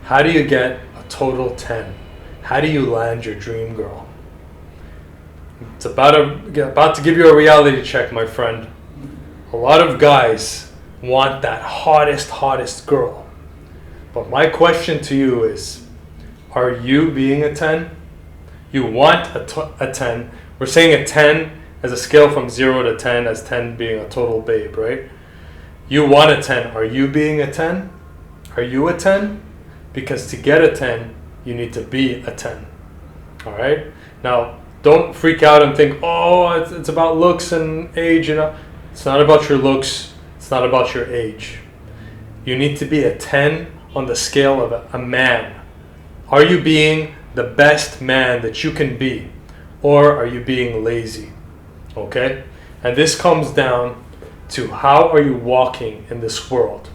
How do you get a total 10? How do you land your dream girl? It's about to give you a reality check, my friend. A lot of guys want that hottest girl. But my question to you is, are you being a 10? You want a 10. We're saying a 10 as a scale from 0 to 10, as 10 being a total babe, right? You want a 10. Are you being a 10? Are you a 10? Because to get a 10, you need to be a 10. All right? Now, don't freak out and think, oh, it's about looks and age. You know, it's not about your looks. It's not about your age. You need to be a 10 on the scale of a man. Are you being the best man that you can be? Or are you being lazy? Okay? And this comes down to how are you walking in this world?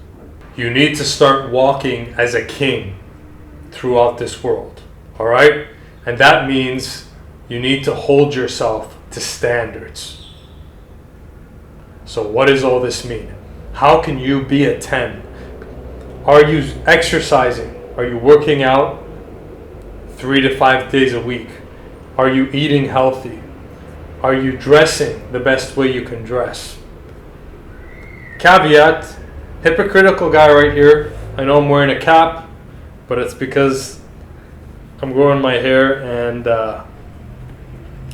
You need to start walking as a king throughout this world. All right? And that means you need to hold yourself to standards. So what does all this mean? How can you be a 10? Are you exercising? Are you working out 3 to 5 days a week? Are you eating healthy? Are you dressing the best way you can dress? Caveat, hypocritical guy right here. I know I'm wearing a cap, but it's because I'm growing my hair and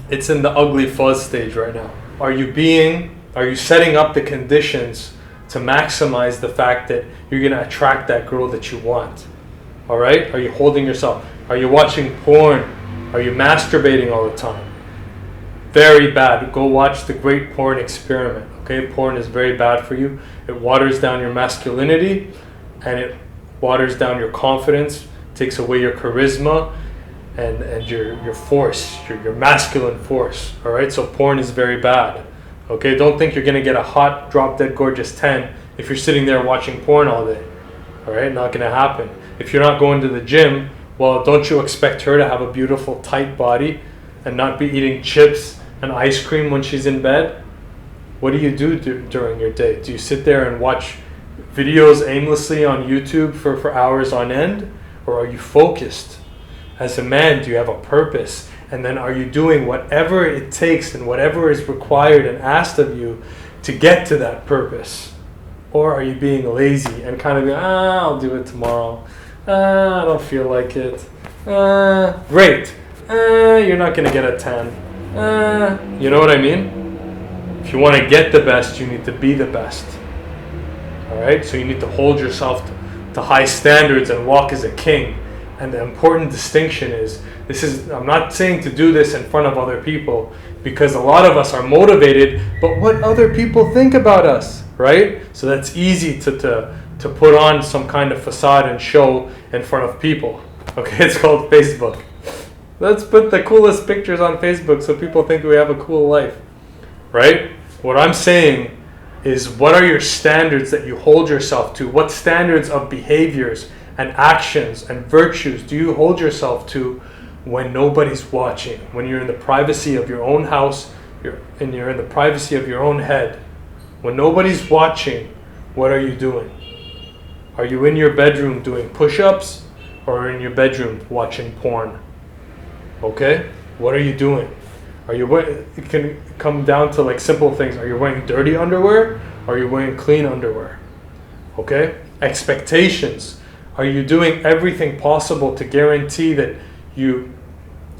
it's in the ugly fuzz stage right now. Are you setting up the conditions to maximize the fact that you're going to attract that girl that you want? All right? Are you holding yourself? Are you watching porn? Are you masturbating all the time? Very bad. Go watch The Great Porn Experiment. Okay? Porn is very bad for you. It waters down your masculinity and it waters down your confidence, takes away your charisma and your force, your masculine force. All right? So porn is very bad. Okay? Don't think you're going to get a hot, drop-dead gorgeous 10 if you're sitting there watching porn all day. All right? Not going to happen. If you're not going to the gym, well, don't you expect her to have a beautiful, tight body and not be eating chips and ice cream when she's in bed? What do you do during your day? Do you sit there and watch videos aimlessly on YouTube for hours on end? Or are you focused? As a man, do you have a purpose? And then are you doing whatever it takes and whatever is required and asked of you to get to that purpose? Or are you being lazy and kind of going, I'll do it tomorrow. I don't feel like it. Great. You're not going to get a 10. You know what I mean? If you want to get the best, you need to be the best. All right? So you need to hold yourself to high standards and walk as a king. And the important distinction is, I'm not saying to do this in front of other people, because a lot of us are motivated, but what other people think about us, right? So that's easy to put on some kind of facade and show in front of people. Okay, it's called Facebook. Let's put the coolest pictures on Facebook so people think we have a cool life, right? What I'm saying is, what are your standards that you hold yourself to? What standards of behaviors and actions and virtues do you hold yourself to when nobody's watching? When you're in the privacy of your own house, you're in the privacy of your own head. When nobody's watching, what are you doing? Are you in your bedroom doing push-ups, or in your bedroom watching porn? Okay? What are you doing? It can come down to like simple things. Are you wearing dirty underwear? Or are you wearing clean underwear? Okay? Expectations. Are you doing everything possible to guarantee that you're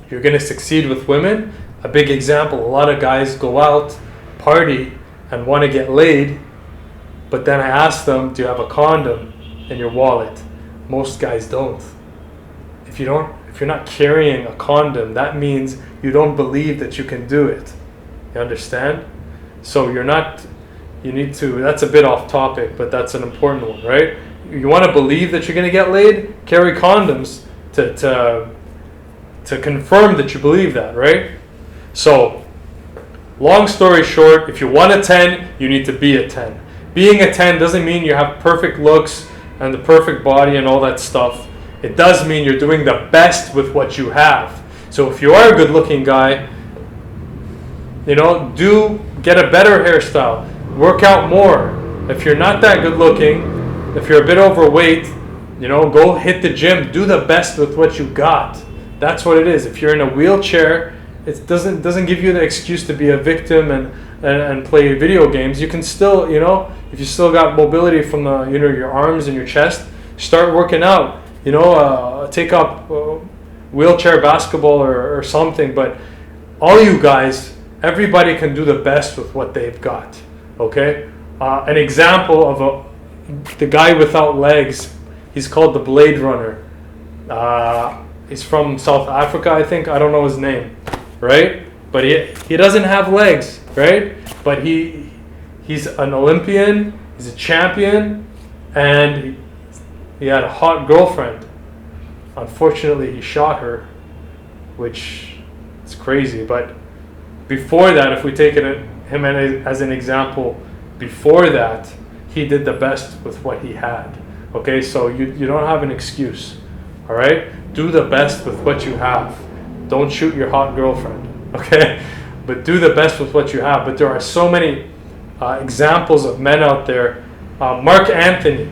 going to succeed with women? A big example, a lot of guys go out, party, and want to get laid, but then I ask them, do you have a condom in your wallet? Most guys don't. If you're not carrying a condom, that means you don't believe that you can do it. You understand? So that's a bit off topic, but that's an important one, right? You want to believe that you're going to get laid? Carry condoms to confirm that you believe that, right? So, long story short, if you want a 10, you need to be a 10. Being a 10 doesn't mean you have perfect looks and the perfect body and all that stuff. It does mean you're doing the best with what you have. So if you are a good looking guy, do get a better hairstyle, work out more. If you're not that good looking, if you're a bit overweight, You know, go hit the gym. Do the best with what you got. That's what it is. If you're in a wheelchair, it doesn't give you the excuse to be a victim and play video games. You can still, you know, if you still got mobility from the, you know, your arms and your chest, start working out. You know, take up wheelchair basketball or something. But all you guys, everybody can do the best with what they've got. Okay, an example of the guy without legs. He's called the Blade Runner. He's from South Africa, I think. I don't know his name, right? But he doesn't have legs, right? But he's an Olympian. He's a champion, and he had a hot girlfriend. Unfortunately, he shot her, which is crazy. But before that, if we take him as an example, before that, he did the best with what he had. Okay, so you don't have an excuse. All right, do the best with what you have. Don't shoot your hot girlfriend. Okay, but do the best with what you have. But there are so many examples of men out there. Mark Anthony.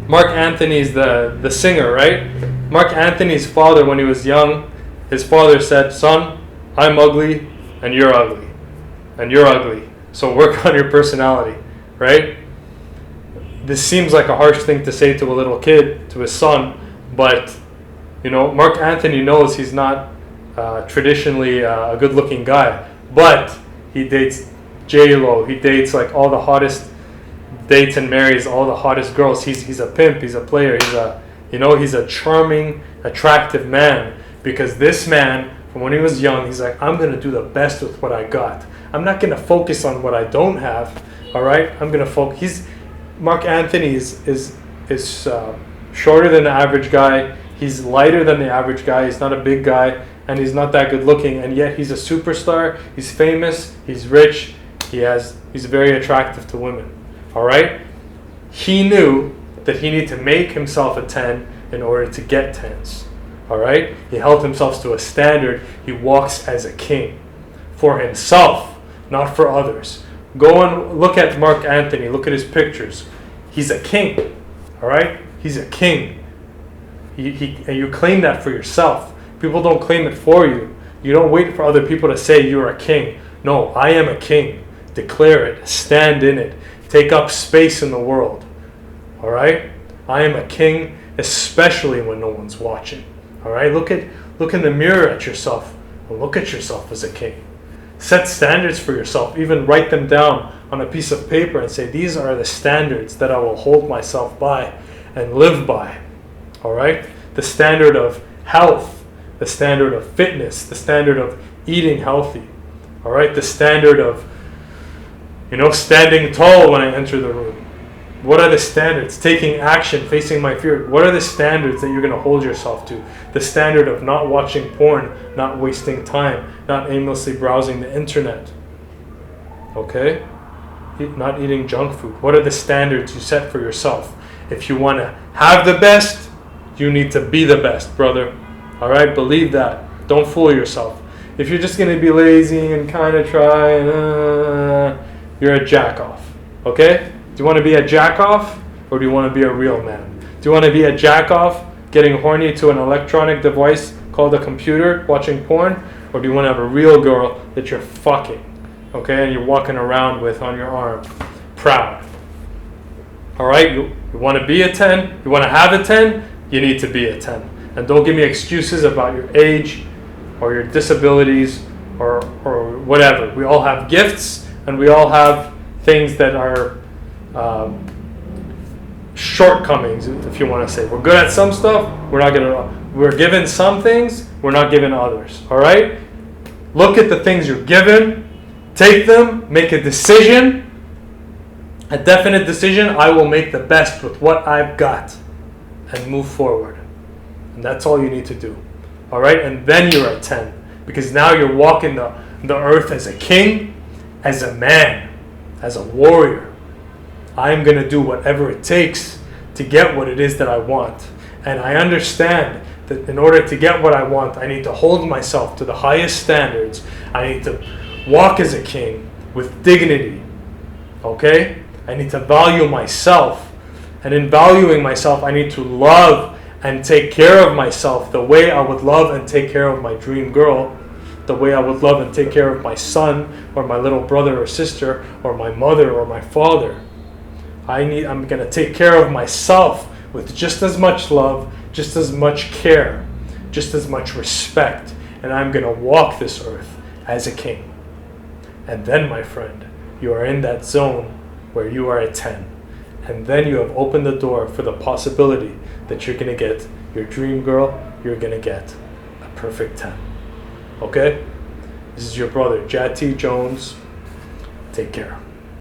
Mark Anthony's the singer, right? Mark Anthony's father, when he was young, his father said, "Son, I'm ugly, and you're ugly, and you're ugly. So work on your personality," right? This seems like a harsh thing to say to a little kid, to his son, but you know, Mark Anthony knows he's not traditionally a good-looking guy, but he dates J-Lo, he dates like all the hottest, dates and marries all the hottest girls. He's a pimp, he's a player, he's a charming, attractive man, because this man, from when he was young, he's like, I'm gonna do the best with what I got. I'm not gonna focus on what I don't have. All right, I'm gonna focus. Mark Anthony is shorter than the average guy. He's lighter than the average guy. He's not a big guy, and he's not that good looking. And yet he's a superstar. He's famous. He's rich. He's very attractive to women. All right. He knew that he needed to make himself a 10 in order to get 10s. All right. He held himself to a standard. He walks as a king for himself, not for others. Go and look at Mark Anthony. Look at his pictures. He's a king. All right? He's a king. And you claim that for yourself. People don't claim it for you. You don't wait for other people to say you're a king. No, I am a king. Declare it. Stand in it. Take up space in the world. All right? I am a king, especially when no one's watching. All right? Look in the mirror at yourself and look at yourself as a king. Set standards for yourself. Even write them down on a piece of paper and say, these are the standards that I will hold myself by and live by. All right? The standard of health, the standard of fitness, the standard of eating healthy. All right? The standard of, standing tall when I enter the room. What are the standards? Taking action, facing my fear. What are the standards that you're going to hold yourself to? The standard of not watching porn, not wasting time, not aimlessly browsing the internet. Okay? Not eating junk food. What are the standards you set for yourself? If you want to have the best, you need to be the best, brother. All right? Believe that. Don't fool yourself. If you're just going to be lazy and kind of try, you're a jack-off. Okay? Do you want to be a jack-off, or do you want to be a real man? Do you want to be a jack-off, getting horny to an electronic device called a computer, watching porn, or do you want to have a real girl that you're fucking, okay, and you're walking around with on your arm, proud? All right, you want to be a 10, you want to have a 10, you need to be a 10. And don't give me excuses about your age or your disabilities or whatever. We all have gifts, and we all have things that are shortcomings, if you want to say. We're good at some stuff, we're given some things, we're not given others. All right? Look at the things you're given, take them, make a decision, a definite decision. I will make the best with what I've got and move forward. And that's all you need to do. All right? And then you're at 10, because now you're walking the earth as a king, as a man, as a warrior. I'm going to do whatever it takes to get what it is that I want. And I understand that in order to get what I want, I need to hold myself to the highest standards. I need to walk as a king with dignity. Okay? I need to value myself And in valuing myself, I need to love and take care of myself the way I would love and take care of my dream girl, the way I would love and take care of my son or my little brother or sister or my mother or my father. I'm going to take care of myself with just as much love, just as much care, just as much respect, and I'm going to walk this earth as a king. And then, my friend, you are in that zone where you are a 10. And then you have opened the door for the possibility that you're going to get your dream girl, you're going to get a perfect 10. Okay? This is your brother, Jat T. Jones. Take care.